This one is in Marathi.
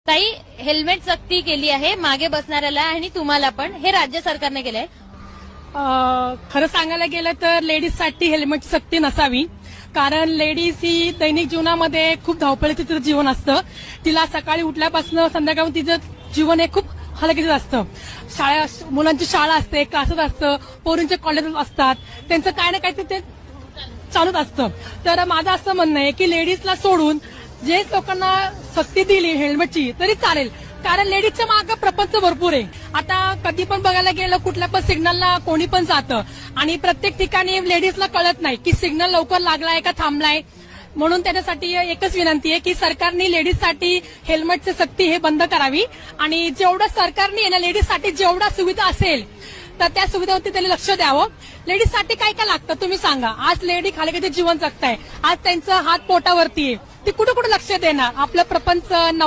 ताई, हेल्मेट सक्ती केली आहे मागे बसणाऱ्याला आणि तुम्हाला पण, हे राज्य सरकारने केलंय. खरं सांगायला गेलं तर लेडीजसाठी हेल्मेटची सक्ती नसावी. कारण लेडीज ही दैनिक जीवनामध्ये खूप धावपळीचं तिचं जीवन असतं. तिला सकाळी उठल्यापासून संध्याकाळी तिचं जीवन हे खूप हलकीचं असतं. मुलांची शाळा असते, क्लासेस असतं, पोरींचे कॉलेजेस असतात, त्यांचं काय ना काय ते चालूच असतं. तर माझं असं म्हणणं आहे की लेडीजला सोडून जे लोकांना सक्ती दिली हेल्मेटची तरी चालेल. कारण लेडीजच्या मागे प्रपंच भरपूर आहे. आता कधी पण बघायला गेलं कुठल्या पण सिग्नलला कोणी पण जातं आणि प्रत्येक ठिकाणी लेडीजला कळत नाही की सिग्नल लवकर लागलाय का थांबलाय. म्हणून त्याच्यासाठी एकच विनंती आहे की सरकारने लेडीजसाठी हेल्मेटची सक्ती हे बंद करावी आणि जेवढं सरकारने ना लेडीजसाठी जेवढा सुविधा असेल तर त्या सुविधावरती त्यांनी लक्ष द्यावं. लेडीजसाठी काय काय लागतं तुम्ही सांगा. आज लेडी खाली किती जीवन जगताय, आज त्यांचं हात पोटावरती आहे, ती कुठे कुठे लक्ष देणार. आपलं प्रपंच नवरा